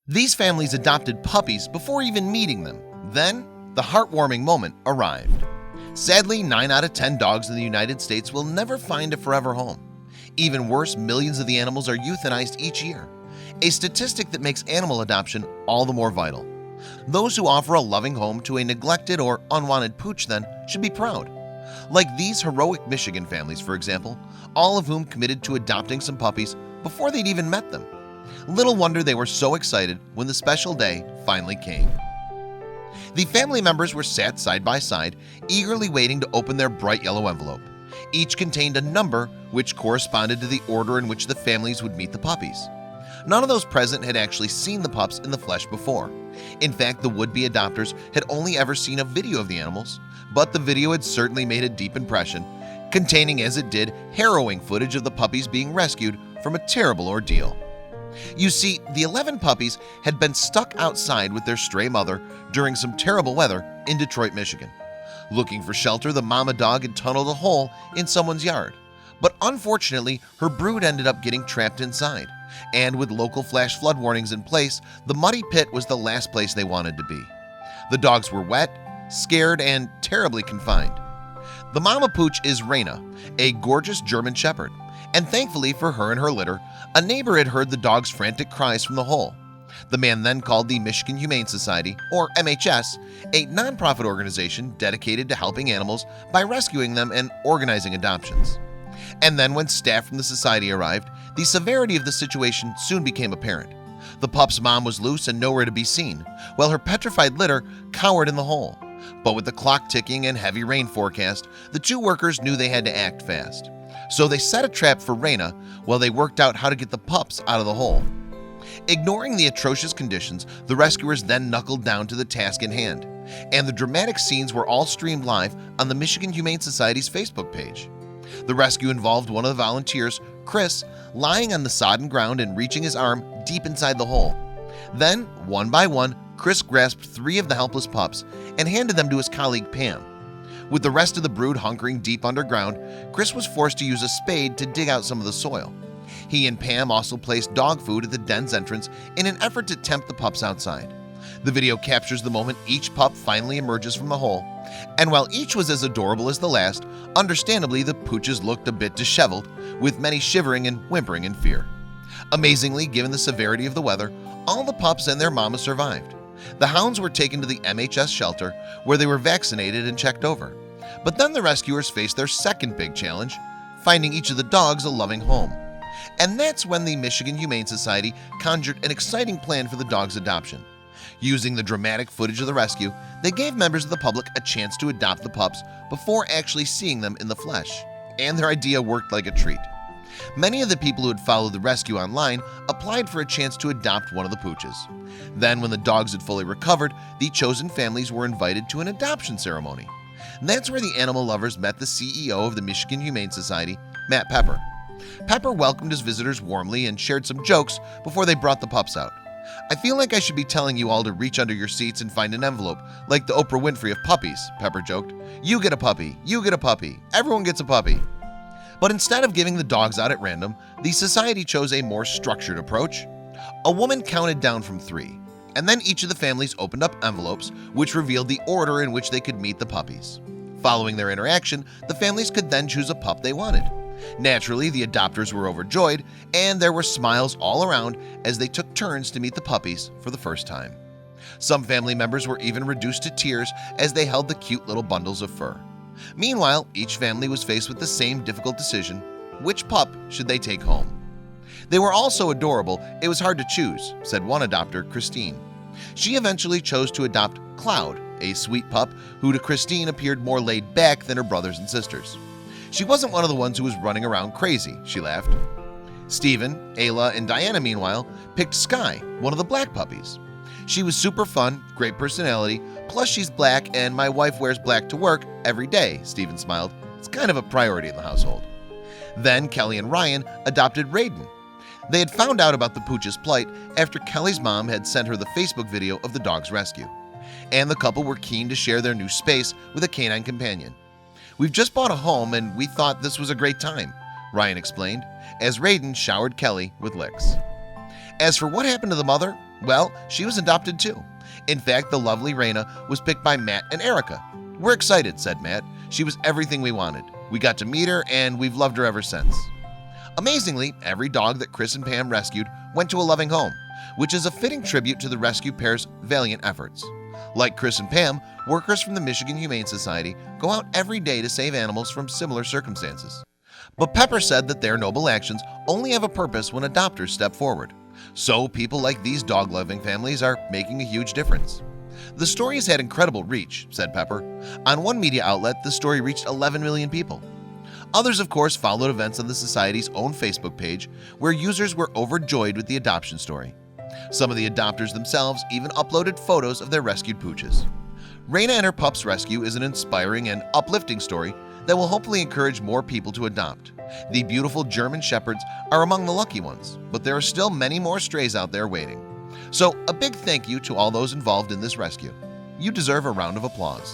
These families adopted puppies before even meeting them. Then, the heartwarming moment arrived. Sadly, 9 out of 10 dogs in the United States will never find a forever home. Even worse, millions of the animals are euthanized each year, a statistic that makes animal adoption all the more vital. Those who offer a loving home to a neglected or unwanted pooch then should be proud. Like these heroic Michigan families, for example, all of whom committed to adopting some puppies before they'd even met them. Little wonder they were so excited when the special day finally came. The family members were sat side by side, eagerly waiting to open their bright yellow envelope. Each contained a number which corresponded to the order in which the families would meet the puppies. None of those present had actually seen the pups in the flesh before. In fact, the would-be adopters had only ever seen a video of the animals, but the video had certainly made a deep impression, containing as it did harrowing footage of the puppies being rescued from a terrible ordeal. You see, the 11 puppies had been stuck outside with their stray mother during some terrible weather in Detroit, Michigan. Looking for shelter, the mama dog had tunneled a hole in someone's yard. But unfortunately, her brood ended up getting trapped inside. And with local flash flood warnings in place, the muddy pit was the last place they wanted to be. The dogs were wet, scared, and terribly confined. The mama pooch is Raina, a gorgeous German shepherd. And thankfully for her and her litter, a neighbor had heard the dog's frantic cries from the hole. The man then called the Michigan Humane Society, or MHS, a nonprofit organization dedicated to helping animals by rescuing them and organizing adoptions. And then when staff from the society arrived, the severity of the situation soon became apparent. The pup's mom was loose and nowhere to be seen, while her petrified litter cowered in the hole. But with the clock ticking and heavy rain forecast, the two workers knew they had to act fast. So they set a trap for Raina while they worked out how to get the pups out of the hole. Ignoring the atrocious conditions, the rescuers then knuckled down to the task in hand, and the dramatic scenes were all streamed live on the Michigan Humane Society's Facebook page. The rescue involved one of the volunteers, Chris, lying on the sodden ground and reaching his arm deep inside the hole. Then, one by one, Chris grasped 3 of the helpless pups and handed them to his colleague Pam. With the rest of the brood hunkering deep underground, Chris was forced to use a spade to dig out some of the soil. He and Pam also placed dog food at the den's entrance in an effort to tempt the pups outside. The video captures the moment each pup finally emerges from the hole, and while each was as adorable as the last, understandably the pooches looked a bit disheveled, with many shivering and whimpering in fear. Amazingly, given the severity of the weather, all the pups and their mama survived. The hounds were taken to the MHS shelter where they were vaccinated and checked over. But then the rescuers faced their second big challenge, finding each of the dogs a loving home. And that's when the Michigan Humane Society conjured an exciting plan for the dog's adoption. Using the dramatic footage of the rescue, they gave members of the public a chance to adopt the pups before actually seeing them in the flesh. And their idea worked like a treat. Many of the people who had followed the rescue online applied for a chance to adopt one of the pooches. Then, when the dogs had fully recovered, the chosen families were invited to an adoption ceremony. That's where the animal lovers met the CEO of the Michigan Humane Society, Matt Pepper. Pepper welcomed his visitors warmly and shared some jokes before they brought the pups out. "I feel like I should be telling you all to reach under your seats and find an envelope, like the Oprah Winfrey of puppies," Pepper joked. "You get a puppy, you get a puppy, everyone gets a puppy." But instead of giving the dogs out at random, the society chose a more structured approach. A woman counted down from 3, and then each of the families opened up envelopes which revealed the order in which they could meet the puppies. Following their interaction, the families could then choose a pup they wanted. Naturally, the adopters were overjoyed, and there were smiles all around as they took turns to meet the puppies for the first time. Some family members were even reduced to tears as they held the cute little bundles of fur. Meanwhile, each family was faced with the same difficult decision: which pup should they take home? "They were all so adorable, it was hard to choose," said one adopter, Christine. She eventually chose to adopt Cloud, a sweet pup who to Christine appeared more laid back than her brothers and sisters. "She wasn't one of the ones who was running around crazy," she laughed. Stephen, Ayla, and Diana, meanwhile, picked Sky, one of the black puppies. "She was super fun, great personality, plus she's black and my wife wears black to work every day," Stephen smiled. "It's kind of a priority in the household." Then Kelly and Ryan adopted Raiden. They had found out about the pooch's plight after Kelly's mom had sent her the Facebook video of the dog's rescue. And the couple were keen to share their new space with a canine companion. "We've just bought a home and we thought this was a great time," Ryan explained, as Raiden showered Kelly with licks. As for what happened to the mother, Well, she was adopted too. In fact, the lovely Raina was picked by Matt and Erica. "We're excited," said Matt. "She was everything we wanted. We got to meet her and we've loved her ever since." Amazingly, every dog that Chris and Pam rescued went to a loving home, which is a fitting tribute to the rescue pair's valiant efforts. Like Chris and Pam, workers from the Michigan Humane Society go out every day to save animals from similar circumstances. But Pepper said that their noble actions only have a purpose when adopters step forward. So people like these dog-loving families are making a huge difference. "The story has had incredible reach," said Pepper. "On one media outlet, the story reached 11 million people. Others, of course, followed events on the Society's own Facebook page, where users were overjoyed with the adoption story. Some of the adopters themselves even uploaded photos of their rescued pooches. Raina and her pup's rescue is an inspiring and uplifting story that will hopefully encourage more people to adopt. The beautiful German Shepherds are among the lucky ones, but there are still many more strays out there waiting. So a big thank you to all those involved in this rescue. You deserve a round of applause."